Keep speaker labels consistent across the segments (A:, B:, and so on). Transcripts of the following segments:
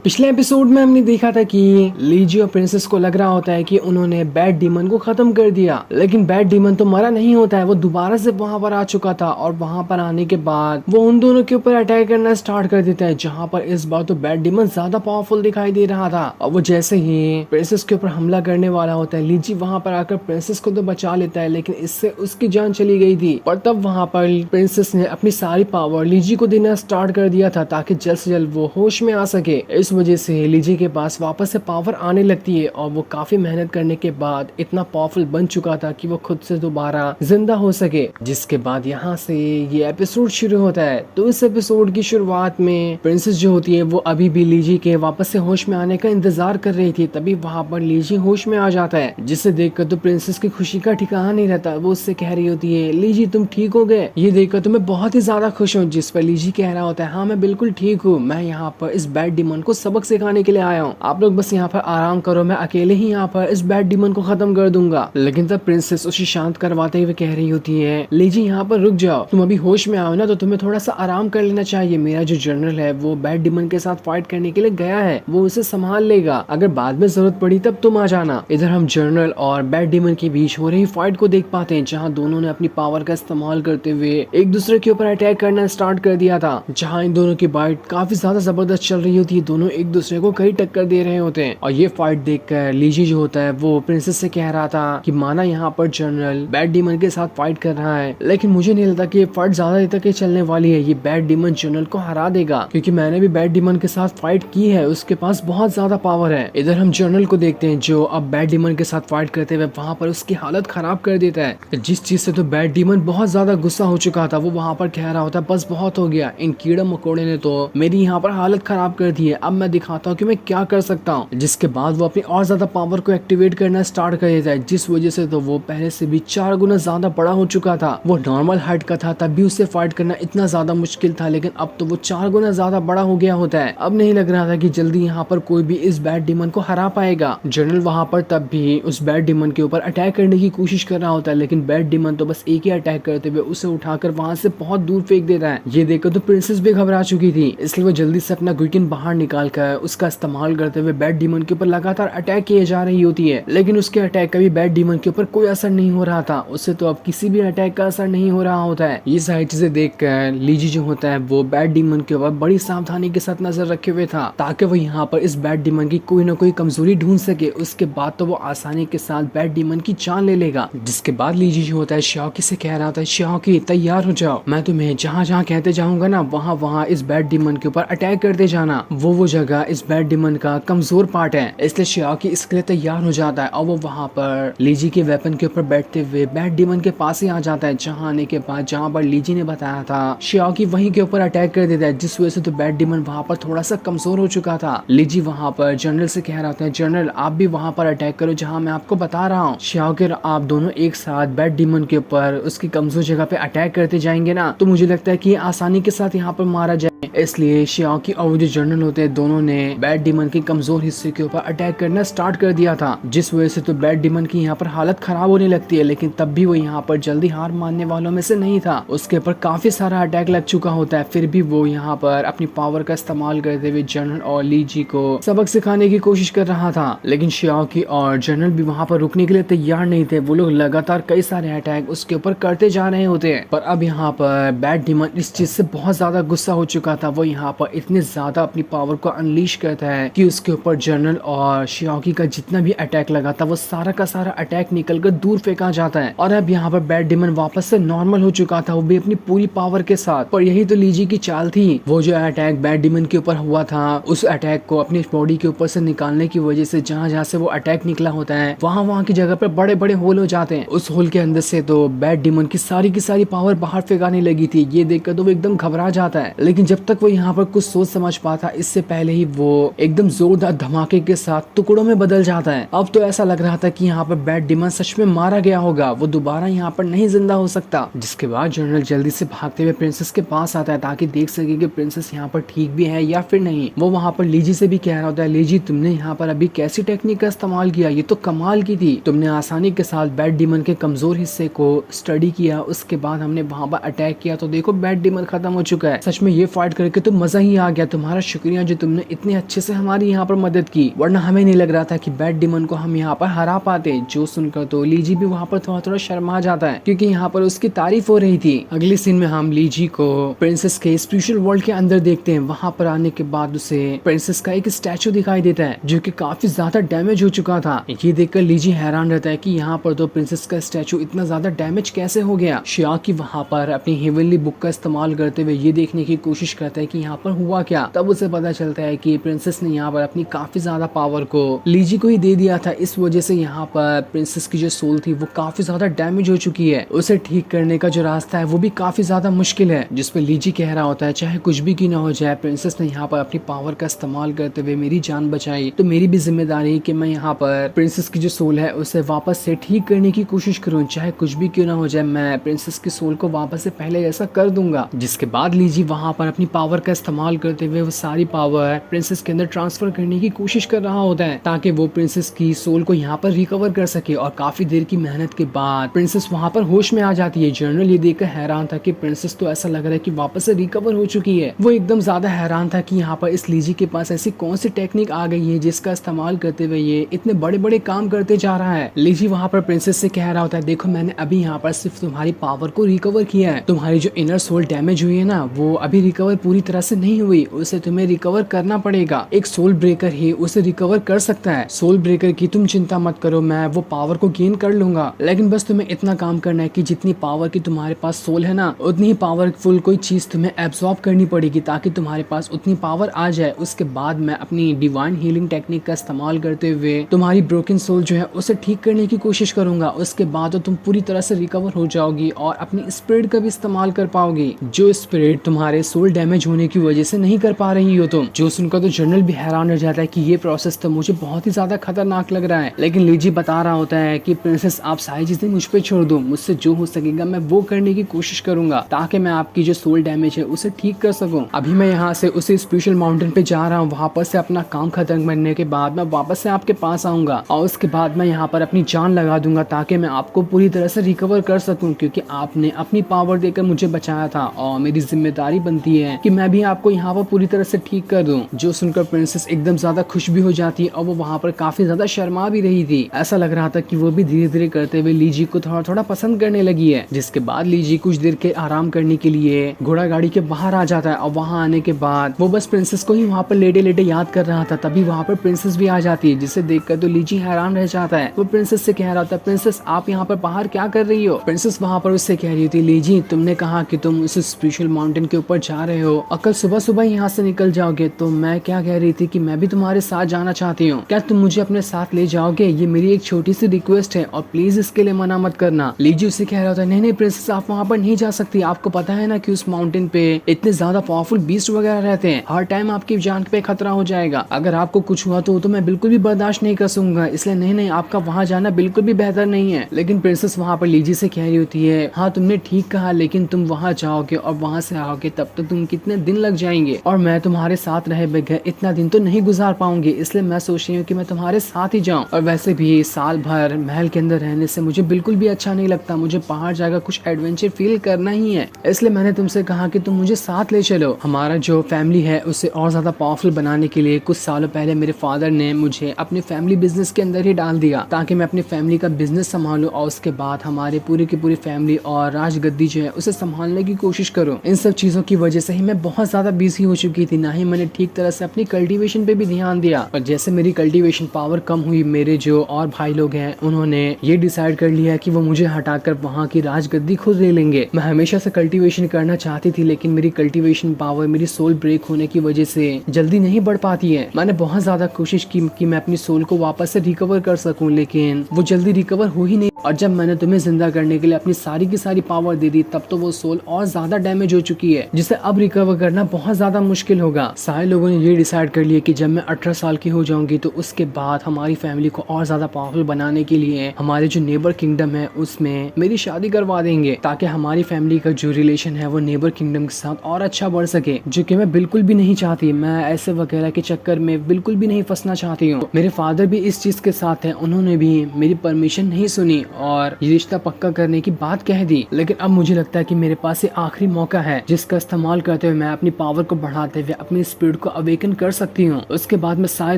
A: पिछले एपिसोड में हमने देखा था कि लीजी और प्रिंसेस को लग रहा होता है कि उन्होंने बैड डीमन को खत्म कर दिया, लेकिन बैड डीमन तो मरा नहीं होता है। वो दोबारा से वहां पर आ चुका था और वहां पर आने के बाद वो उन दोनों के ऊपर अटैक करना स्टार्ट कर देता है, जहां पर इस बार तो बैड डीमन ज्यादा पावरफुल दिखाई दे रहा था। और वो जैसे ही प्रिंसेस के ऊपर हमला करने वाला होता है, लीजी वहां पर आकर प्रिंसेस को तो बचा लेता है, लेकिन इससे उसकी जान चली गई थी। पर तब वहां पर प्रिंसेस ने अपनी सारी पावर लीजी को देना स्टार्ट कर दिया था ताकि जल्द से जल्द वो होश में आ सके। इस वजह से लीजी के पास वापस से पावर आने लगती है और वो काफी मेहनत करने के बाद इतना पावरफुल बन चुका था कि वो खुद से दोबारा जिंदा हो सके। जिसके बाद यहाँ से ये एपिसोड शुरू होता है। तो इस एपिसोड की शुरुआत में प्रिंसेस जो होती है वो अभी भी लीजी के वापस से होश में आने का इंतजार कर रही थी। तभी वहाँ पर लीजी होश में आ जाता है, जिसे देखकर तो प्रिंसेस की खुशी का ठिकाना नहीं रहता। वो उससे कह रही होती है, लीजी तुम ठीक हो गए, ये देखकर तो मैं बहुत ही ज्यादा खुश हूँ। जिस पर लीजी कह रहा होता है, हाँ मैं बिल्कुल ठीक हूँ, मैं यहाँ पर इस बैड डीमन को सबक सिखाने के लिए आया हूँ, आप लोग बस यहाँ पर आराम करो, मैं अकेले ही यहाँ पर इस बैड डीमन को खत्म कर दूंगा। लेकिन तब प्रिंसेस उसे शांत करवाते हुए कह रही होती है, लीजी यहाँ पर रुक जाओ, तुम अभी होश में आओ ना, तो तुम्हें थोड़ा सा आराम कर लेना चाहिए। मेरा जो जनरल है वो बैड डीमन के साथ फाइट करने के लिए गया है, वो उसे संभाल लेगा, अगर बाद में जरूरत पड़ी तब तुम आ जाना। इधर हम जनरल और बैड डीमन के बीच हो रही फाइट को देख पाते हैं, जहाँ दोनों ने अपनी पावर का इस्तेमाल करते हुए एक दूसरे के ऊपर अटैक करना स्टार्ट कर दिया था। जहाँ इन दोनों की फाइट काफी ज्यादा जबरदस्त चल रही होती है, दोनों एक दूसरे को कई टक्कर दे रहे होते हैं। और ये फाइट देखकर लीजी जो होता है वो प्रिंसेस से कह रहा था कि माना यहाँ पर जनरल बैड डीमन के साथ फाइट कर रहा है, लेकिन मुझे नहीं लगता कि ये फाइट ज्यादा देर तक चलने वाली है। ये बैड डीमन जनरल को हरा देगा, क्योंकि मैंने भी बैड डीमन के साथ फाइट की है, उसके पास बहुत ज्यादा पावर है। इधर हम जनरल को देखते हैं जो अब बैड डीमन के साथ फाइट करते हुए वहाँ पर उसकी हालत खराब कर देता है। जिस चीज से तो बैड डीमन बहुत ज्यादा गुस्सा हो चुका था, वो वहाँ पर कह रहा होता है, बस बहुत हो गया, इन कीड़े मकोड़े ने तो मेरी यहाँ पर हालत खराब कर दी है, अब मैं दिखाता हूँ कि मैं क्या कर सकता हूँ। जिसके बाद वो अपनी और ज्यादा पावर को एक्टिवेट करना स्टार्ट कर देता है, जिस वजह से तो वो पहले से भी 4 गुना ज्यादा बड़ा हो चुका था। वो नॉर्मल हाइट का था, तब भी उससे फाइट करना इतना ज्यादा मुश्किल था, लेकिन अब तो वो 4 गुना ज्यादा बड़ा हो गया होता है। अब नहीं लग रहा था कि जल्दी यहाँ पर कोई भी इस बैड डीमन को हरा पाएगा। जनरल वहाँ पर तब भी उस बैड डीमन के ऊपर अटैक करने की कोशिश कर रहा होता है, लेकिन बैड डीमन तो बस एक ही अटैक करते हुए उसे उठाकर वहाँ से बहुत दूर फेंक देता है। ये देखकर तो प्रिंसेस भी घबरा चुकी थी, इसलिए वो जल्दी से अपना गुइकिन बाहर निकाल कर उसका इस्तेमाल करते हुए बैड डीमन के ऊपर लगातार अटैक किए जा रही होती है। लेकिन उसके अटैक का भी बैड डीमन के ऊपर कोई असर नहीं हो रहा था, उससे तो अब किसी भी अटैक का असर नहीं हो रहा होता है। ये सारी चीजें देखकर लीजी जो होता है वो बैड डीमन के ऊपर बड़ी सावधानी के साथ नजर रखे हुए था, ताकि वो यहाँ पर इस बैड डीमन की कोई ना कोई कमजोरी ढूंढ सके। उसके बाद तो वो आसानी के साथ बैड डीमन की जान ले लेगा। जिसके बाद लीजी जो होता है श्याओकी से कह रहा था, श्याओकी तैयार हो जाओ, मैं तुम्हें जहाँ जहाँ कहते जाऊंगा ना वहाँ वहाँ इस बैड डीमन के ऊपर अटैक करते जाना। वो जगह इस बैड डीमन का कमजोर पार्ट है, इसलिए श्याओकी इसके लिए तैयार हो जाता है और वो वहाँ पर लीजी के वेपन के ऊपर बैठते हुए बैड डीमन के पास ही आ जाता है। जहाँ आने के बाद जहाँ पर लीजी ने बताया था, श्याओकी वहीं के ऊपर अटैक कर देता है, जिस वजह से तो बैड डीमन वहाँ पर थोड़ा सा कमजोर हो चुका था। लीजी वहाँ पर जनरल से कह रहा था, जनरल आप भी वहाँ पर अटैक करो जहाँ मैं आपको बता रहा हूँ। श्याओकी आप दोनों एक साथ बैड डीमन के ऊपर उसकी कमजोर जगह पे अटैक करते जाएंगे ना, तो मुझे लगता है कि आसानी के साथ यहाँ पर मारा जाए। इसलिए श्याओकी और वो जो जनरल होते हैं दोनों ने बैड डीमन के कमजोर हिस्से के ऊपर अटैक करना स्टार्ट कर दिया था, जिस वजह से तो बैड डीमन की यहाँ पर हालत खराब होने लगती है। लेकिन तब भी वो यहाँ पर जल्दी हार मानने वालों में से नहीं था, उसके ऊपर काफी सारा अटैक लग चुका होता है। फिर भी वो यहाँ पर अपनी पावर का इस्तेमाल करते हुए जनरल और लीजी को सबक सिखाने की कोशिश कर रहा था। लेकिन श्याओकी और जनरल भी वहाँ पर रुकने के लिए तैयार नहीं थे, वो लोग लगातार कई सारे अटैक उसके ऊपर करते जा रहे होते हैं। पर अब यहाँ पर बैड डीमन इस चीज से बहुत ज्यादा गुस्सा हो चुका था, वो यहाँ पर इतने ज्यादा अपनी पावर को अनलीश करता है कि उसके ऊपर जनरल और श्याओकी का जितना भी अटैक लगा था वो सारा का सारा अटैक निकलकर दूर फेंका जाता है। और अब यहाँ पर बैड डीमन वापस से नॉर्मल हो चुका था, वो भी अपनी पूरी पावर के साथ। पर यही तो लीजी की चाल थी, वो जो अटैक बैड डीमन के ऊपर हुआ था उस अटैक को अपनी बॉडी के ऊपर से निकालने की वजह से जहाँ जहाँ से वो अटैक निकला होता है वहाँ की जगह पर बड़े बड़े होल हो जाते हैं। उस होल के अंदर से तो बैड डीमन की सारी पावर बाहर फेंकाने लगी थी। ये देखकर तो वो एकदम घबरा जाता है, लेकिन जब तक वो यहाँ पर कुछ सोच समझ पाता इससे पहले ही वो एकदम जोरदार धमाके के साथ टुकड़ों में बदल जाता है। अब तो ऐसा लग रहा था कि यहाँ पर बैड डीमन सच में मारा गया होगा, वो दोबारा यहाँ पर नहीं जिंदा हो सकता। जिसके बाद जनरल जल्दी से भागते हुए प्रिंसेस के पास आता है ताकि देख सके कि प्रिंसेस यहाँ पर ठीक भी है या फिर नहीं। वो वहाँ पर लीजी से भी कह रहा होता है, लीजी तुमने यहाँ पर अभी कैसी टेक्निक का इस्तेमाल किया, ये तो कमाल की थी, तुमने आसानी के साथ बैड डीमन के कमजोर हिस्से को स्टडी किया, उसके बाद हमने वहाँ पर अटैक किया तो देखो बैड डीमन खत्म हो चुका है। सच में ये प्रोवाइड करके तो मजा ही आ गया। तुम्हारा शुक्रिया जो तुमने इतने अच्छे से हमारी यहाँ पर मदद की, वरना हमें नहीं लग रहा था कि बैड डीमन को हम यहाँ पर हरा पाते। जो सुनकर तो लीजी भी वहाँ पर थोड़ा थोड़ा शर्मा जाता है क्योंकि यहाँ पर उसकी तारीफ हो रही थी। अगले सीन में हम लीजी को प्रिंसेस के स्पिरिचुअल वर्ल्ड के अंदर देखते हैं। वहाँ पर आने के बाद उसे प्रिंसेस का एक स्टैचू दिखाई देता है जो कि काफी ज्यादा डैमेज हो चुका था। ये देखकर लीजी हैरान रहता है कि यहाँ पर तो प्रिंसेस का स्टैचू इतना ज्यादा डैमेज कैसे हो गया। शियाकी वहाँ पर अपनी हेवनली बुक का इस्तेमाल करते हुए ये देखने की कोशिश करता है कि यहाँ पर हुआ क्या। तब उसे पता चलता है कि प्रिंसेस ने यहाँ पर अपनी काफी ज्यादा पावर को लीजी को ही दे दिया था। इस वजह से यहाँ पर प्रिंसेस की जो सोल थी वो काफी ज्यादा डैमेज हो चुकी है। उसे ठीक करने का जो रास्ता है वो भी काफी ज्यादा मुश्किल है, जिसपे लीजी कह रहा होता है चाहे कुछ भी क्यों ना हो जाए, प्रिंसेस ने यहाँ पर अपनी पावर का इस्तेमाल करते हुए मेरी जान बचाई, तो मेरी भी जिम्मेदारी है कि मैं यहाँ पर प्रिंसेस की जो सोल है उसे वापस से ठीक करने की कोशिश करूँ। चाहे कुछ भी क्यों ना हो जाए, मैं प्रिंसेस की सोल को वापस से पहले जैसा कर दूंगा। जिसके बाद लीजी वहाँ पर अपनी पावर का इस्तेमाल करते हुए वो सारी पावर प्रिंसेस के अंदर ट्रांसफर करने की कोशिश कर रहा होता है ताकि वो प्रिंसेस की सोल को यहाँ पर रिकवर कर सके। और काफी देर की मेहनत के बाद प्रिंसेस वहाँ पर होश में आ जाती है। जनरल ये देखकर हैरान था कि प्रिंसेस तो ऐसा लग रहा है कि वापस से रिकवर हो चुकी है। वो एकदम ज्यादा हैरान था कि यहाँ पर इस लीजी के पास ऐसी कौन सी टेक्निक आ गई है जिसका इस्तेमाल करते हुए ये इतने बड़े बड़े काम करते जा रहा है। लीजी वहाँ पर प्रिंसेस से कह रहा होता है देखो मैंने अभी यहाँ पर सिर्फ तुम्हारी पावर को रिकवर किया है, तुम्हारी जो इनर सोल डैमेज हुई है ना वो अभी रिकवर पूरी तरह से नहीं हुई, उसे तुम्हें रिकवर करना पड़ेगा। एक सोल ब्रेकर ही उसे रिकवर कर सकता है। सोल ब्रेकर की तुम चिंता मत करो, मैं वो पावर को गेन कर लूंगा, लेकिन बस तुम्हें इतना काम करना है कि जितनी पावर की तुम्हारे पास सोल है ना उतनी ही पावरफुल कोई चीज तुम्हें एब्सॉर्ब करनी पड़ेगी ताकि तुम्हारे पास उतनी पावर आ जाए। उसके बाद मैं अपनी डिवाइन हीलिंग टेक्निक का इस्तेमाल करते हुए तुम्हारी ब्रोकन सोल जो है उसे ठीक करने की कोशिश करूंगा। उसके बाद तो तुम पूरी तरह से रिकवर हो जाओगी और अपनी स्पिरिट का भी इस्तेमाल कर पाओगी, जो स्पिरिट तुम्हारे सोल डैमेज होने की वजह से नहीं कर पा रही हो तुम। जो सुनकर तो जनरल भी हैरान हो जाता है कि ये प्रोसेस तो मुझे बहुत ही ज्यादा खतरनाक लग रहा है। लेकिन लीजी बता रहा होता है कि प्रिंसेस आप सारी चीजें मुझ पे छोड़ दो, मुझसे जो हो सकेगा मैं वो करने की कोशिश करूंगा ताकि मैं आपकी जो सोल डैमेज है उसे ठीक कर सकूं। अभी मैं यहाँ से उसी स्पिरिचुअल माउंटेन पे जा रहा हूँ, वहाँ पर से अपना काम खत्म करने के बाद मैं वापस से आपके पास आऊंगा और उसके बाद मैं यहाँ पर अपनी जान लगा दूंगा ताकि मैं आपको पूरी तरह से रिकवर कर सकूं, क्योंकि आपने अपनी पावर देकर मुझे बचाया था और मेरी जिम्मेदारी बनती है कि मैं भी आपको यहाँ पर पूरी तरह से ठीक कर दूं। जो सुनकर प्रिंसेस एकदम ज्यादा खुश भी हो जाती है और वो वहाँ पर काफी ज्यादा शर्मा भी रही थी। ऐसा लग रहा था कि वो भी धीरे धीरे करते हुए लीजी को थोड़ा थोड़ा पसंद करने लगी है। जिसके बाद लीजी कुछ देर के आराम करने के लिए घोड़ा गाड़ी के बाहर आ जाता है और वहाँ आने के बाद वो बस प्रिंसेस को ही वहाँ पर लेटे लेटे याद कर रहा था। तभी वहाँ पर प्रिंसेस भी आ जाती है, जिसे देखकर तो लीजी हैरान रह जाता है। वो प्रिंसेस से कह रहा था प्रिंसेस आप यहाँ पर बाहर क्या कर रही हो। प्रिंसेस वहाँ पर उससे कह रही थी लीजी तुमने कहा कि तुम उस स्पिरिचुअल माउंटेन के ऊपर जा रहे हो और कल सुबह सुबह यहाँ से निकल जाओगे, तो मैं क्या कह रही थी कि मैं भी तुम्हारे साथ जाना चाहती हूँ, क्या तुम मुझे अपने साथ ले जाओगे। ये मेरी एक छोटी सी रिक्वेस्ट है और प्लीज इसके लिए मना मत करना। लीजी उससे कह रहा था नहीं नहीं प्रिंसेस आप वहाँ पर नहीं जा सकती, आपको पता है ना कि उस माउंटेन पे इतने ज्यादा पावरफुल बीस्ट वगैरह रहते हैं, हर टाइम आपकी जान पे खतरा हो जाएगा, अगर आपको कुछ हुआ तो मैं बिल्कुल भी बर्दाश्त नहीं कर सकूंगा, इसलिए नहीं नहीं आपका वहाँ जाना बिल्कुल भी बेहतर नहीं है। लेकिन प्रिंसेस वहाँ पर लीजी से कह रही होती है हाँ तुमने ठीक कहा, लेकिन तुम वहाँ जाओगे और वहाँ से आओगे तब तक तुम कितने दिन लग जाएंगे और मैं तुम्हारे साथ रहे बगैर इतना दिन तो नहीं गुजार पाऊंगी, इसलिए मैं सोच रही हूँ कि मैं तुम्हारे साथ ही जाऊँ। और वैसे भी साल भर महल के अंदर रहने से मुझे बिल्कुल भी अच्छा नहीं लगता, मुझे पहाड़ जाकर कुछ एडवेंचर फील करना ही है, इसलिए मैंने तुमसे कहा कि तुम मुझे साथ ले चलो। हमारा जो फैमिली है उसे और ज्यादा पावरफुल बनाने के लिए कुछ सालों पहले मेरे फादर ने मुझे अपने फैमिली बिजनेस के अंदर ही डाल दिया ताकि मैं अपनी फैमिली का बिजनेस संभालूं और उसके बाद हमारे पूरी की पूरी फैमिली और राजगद्दी जो है उसे संभालने की कोशिश करूं। इन सब चीजों की वजह से ही मैं बहुत ज्यादा बिजी हो चुकी थी, ना ही मैंने ठीक तरह से अपनी कल्टीवेशन पे भी ध्यान दिया। और जैसे मेरी कल्टीवेशन पावर कम हुई, मेरे जो और भाई लोग हैं उन्होंने ये डिसाइड कर लिया कि वो मुझे हटाकर वहाँ की राजगद्दी खुद ले लेंगे। मैं हमेशा से कल्टीवेशन करना चाहती थी, लेकिन मेरी कल्टीवेशन पावर मेरी सोल ब्रेक होने की वजह से जल्दी नहीं बढ़ पाती है। मैंने बहुत ज्यादा कोशिश की कि मैं अपनी सोल को वापस से रिकवर कर सकूं, लेकिन वो जल्दी रिकवर हो ही नहीं। और जब मैंने तुम्हें जिंदा करने के लिए अपनी सारी की सारी पावर दे दी तब तो वो सोल और ज्यादा डैमेज हो चुकी है, जिसे अब रिकवर करना बहुत ज्यादा मुश्किल होगा। सारे लोगों ने ये डिसाइड कर लिया कि जब मैं 18 साल की हो जाऊंगी तो उसके बाद हमारी फैमिली को और ज्यादा पावरफुल बनाने के लिए हमारे जो नेबर किंगडम है उसमें मेरी शादी करवा देंगे ताकि हमारी फैमिली का जो रिलेशन है वो नेबर किंगडम के साथ और अच्छा बढ़ सके, जो कि मैं बिल्कुल भी नहीं चाहती। मैं ऐसे वगैरह के चक्कर में बिल्कुल भी नहीं फंसना चाहती हूँ। मेरे फादर भी इस चीज के साथ है, उन्होंने भी मेरी परमिशन नहीं सुनी और ये रिश्ता पक्का करने की बात कह दी। लेकिन अब मुझे लगता है कि मेरे पास ये आखिरी मौका है जिसका इस्तेमाल करते हुए मैं अपनी पावर को बढ़ाते हुए अपनी स्पीड को अवेकन कर सकती हूँ। उसके बाद मैं सारे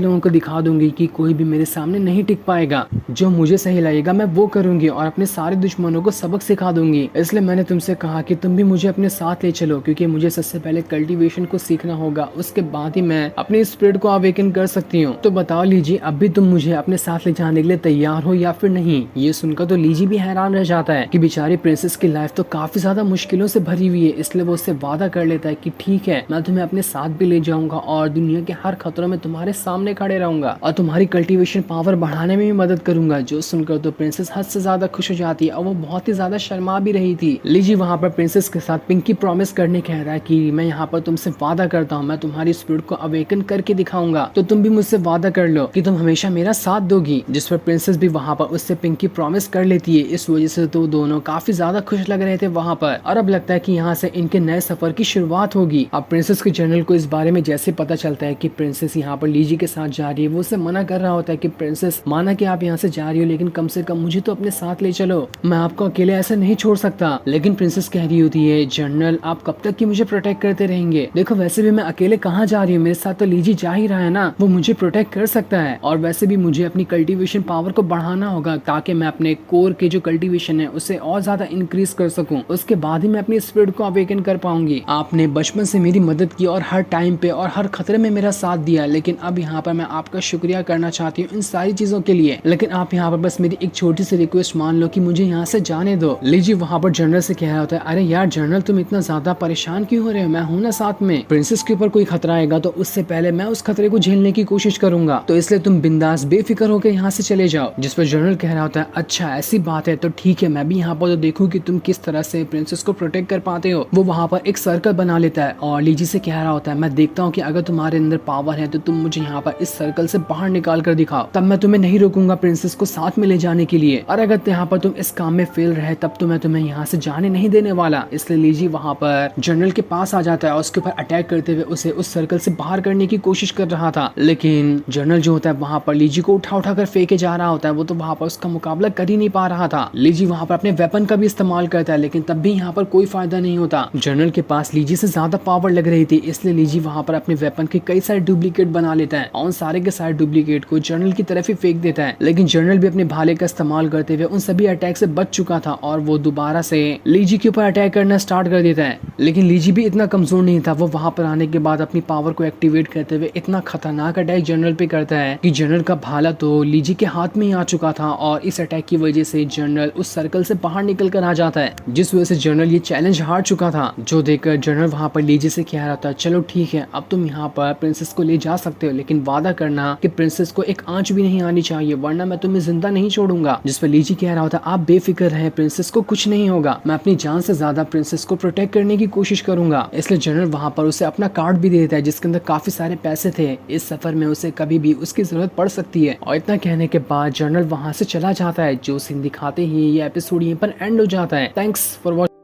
A: लोगों को दिखा दूंगी कि कोई भी मेरे सामने नहीं टिक पाएगा। जो मुझे सही लगेगा मैं वो करूंगी और अपने सारे दुश्मनों को सबक सिखा दूंगी। इसलिए मैंने तुमसे कहा कि तुम भी मुझे अपने साथ ले चलो, क्योंकि मुझे सबसे पहले कल्टीवेशन को सीखना होगा, उसके बाद ही मैं अपनी स्पीड को अवेकन कर सकती हूँ। तो बताओ लीजी, अब भी तुम मुझे अपने साथ ले जाने के लिए तैयार हो या फिर नहीं? ये सुनकर तो लीजी भी हैरान रह जाता है कि बेचारी प्रिंसेस की लाइफ तो काफी ज्यादा मुश्किलों से भरी हुई है। इसलिए वो उससे वादा कर लेता है कि ठीक है, मैं तुम्हें अपने साथ भी ले जाऊंगा और दुनिया के हर खतरों में तुम्हारे सामने खड़े रहूंगा और तुम्हारी कल्टीवेशन पावर बढ़ाने में भी मदद करूंगा। जो सुनकर तो प्रिंसेस हद से ज्यादा खुश हो जाती है और वो बहुत ही ज्यादा शर्मा भी रही थी। लीजी वहाँ पर प्रिंसेस के साथ पिंकी प्रॉमिस करने कह रहा है कि मैं यहाँ पर तुमसे वादा करता हूँ, मैं तुम्हारी स्पीड को अवेकन करके दिखाऊंगा, तो तुम भी मुझसे वादा कर लो कि तुम हमेशा मेरा साथ दोगी। जिस पर प्रिंसेस भी वहाँ पर उससे पिंकी प्रॉमिस कर लेती है। इस वजह से तो दोनों काफी ज्यादा खुश लग रहे थे वहाँ पर, और अब लगता है कि यहाँ से इनके नए सफर की शुरुआत होगी। अब प्रिंसेस के जनरल को इस बारे में जैसे पता चलता है कि प्रिंसेस यहाँ पर लीजी के साथ जा रही है, वो उसे मना कर रहा होता है कि प्रिंसेस, माना कि आप यहाँ से जा रही हो, लेकिन कम से कम मुझे तो अपने साथ ले चलो, मैं आपको अकेले ऐसे नहीं छोड़ सकता। लेकिन प्रिंसेस कह रही होती है, जनरल आप कब तक की मुझे प्रोटेक्ट करते रहेंगे? देखो वैसे भी मैं अकेले कहाँ जा रही हूँ, मेरे साथ तो लीजी जा ही रहा है ना, वो मुझे प्रोटेक्ट कर सकता है। और वैसे भी मुझे अपनी कल्टीवेशन पावर को बढ़ाना होगा ताकि मैं अपने कोर के जो कल्टीवेशन है उसे और ज्यादा इंक्रीज कर सकूं, उसके बाद ही मैं अपनी स्पीड को अवेकन कर पाऊंगी। आपने बचपन से मेरी मदद की और हर टाइम पे और हर खतरे में मेरा साथ दिया, लेकिन अब यहाँ पर मैं आपका शुक्रिया करना चाहती हूँ इन सारी चीजों के लिए। लेकिन आप यहाँ पर बस मेरी एक छोटी सी रिक्वेस्ट मान लो कि मुझे यहाँ से जाने दो। लीजी वहाँ पर जनरल से कह रहा होता है, अरे यार जनरल, तुम इतना ज्यादा परेशान क्यों हो रहे हो? मैं हूँ ना साथ में। प्रिंसेस के ऊपर कोई खतरा आएगा तो उससे पहले मैं उस खतरे को झेलने की कोशिश करूंगा, तो इसलिए तुम बिंदास बेफिक्र होकर यहाँ से चले जाओ। जिस पर जनरल कह रहा होता है, अच्छा ऐसी बात है तो ठीक है, मैं भी यहाँ पर तो देखूं कि तुम किस तरह से प्रिंसेस को प्रोटेक्ट कर पाते हो। वो वहाँ पर एक सर्कल बना लेता है और लीजी से कह रहा होता है, मैं देखता हूँ कि अगर तुम्हारे अंदर पावर है तो तुम मुझे यहाँ पर इस सर्कल से बाहर निकाल कर दिखाओ, तब मैं तुम्हें नहीं रोकूंगा प्रिंसेस को साथ में ले जाने के लिए। और अगर यहाँ पर तुम इस काम में फेल रहे तब तो मैं तुम्हें यहाँ से जाने नहीं देने वाला। इसलिए लीजी वहाँ पर जनरल के पास आ जाता है और उसके ऊपर अटैक करते हुए उसे उस सर्कल से बाहर करने की कोशिश कर रहा था। लेकिन जनरल जो होता है वहाँ पर लीजी को उठा उठा कर फेंके जा रहा होता है, वो तो वहाँ पर उसका मुकाबला कर ही नहीं पा रहा था। लीजी वहाँ पर अपने वेपन का भी इस्तेमाल करता है, लेकिन तब भी यहाँ पर कोई फायदा नहीं होता। जनरल के पास लीजी से ज्यादा पावर लग रही थी, इसलिए लीजी वहाँ पर अपने वेपन के कई सारे डुप्लीकेट बना लेता है और उन सारे के सारे डुप्लीकेट को जनरल की तरफ ही फेंक देता है। लेकिन जनरल भी अपने भाले का इस्तेमाल करते हुए उन सभी अटैक से बच चुका था और वो दोबारा से लीजी के ऊपर अटैक करना स्टार्ट कर देता है। लेकिन लीजी भी इतना कमजोर नहीं था, वो वहाँ पर आने के बाद अपनी पावर को एक्टिवेट करते हुए इतना खतरनाक अटैक जनरल पे करता है कि जनरल का भाला तो लीजी के हाथ में ही आ चुका था और इस अटैक की वजह से जनरल उस सर्कल से बाहर निकल कर आ जाता है, जिस वजह से जनरल ये चैलेंज हार चुका था। जो देखकर जनरल वहाँ पर लीजी से कह रहा था, चलो ठीक है, अब तुम यहाँ पर प्रिंसेस को ले जा सकते हो, लेकिन वादा करना कि प्रिंसेस को एक आंच भी नहीं आनी चाहिए, वरना मैं तुम्हें जिंदा नहीं छोड़ूंगा। जिस पर लीजी कह रहा होता, आप बेफिक्र रहें, प्रिंसेस को कुछ नहीं होगा, मैं अपनी जान से ज्यादा प्रिंसेस को प्रोटेक्ट करने की कोशिश करूंगा। इसलिए जनरल वहाँ पर उसे अपना कार्ड भी दे देता है जिसके अंदर काफी सारे पैसे थे, इस सफर में उसे कभी भी उसकी जरूरत पड़ सकती है। और इतना कहने के बाद जनरल वहाँ से चला जाता है। जो सीन दिखाते ही ये एपिसोड यहीं पर एंड हो जाता है। Thanks for watching.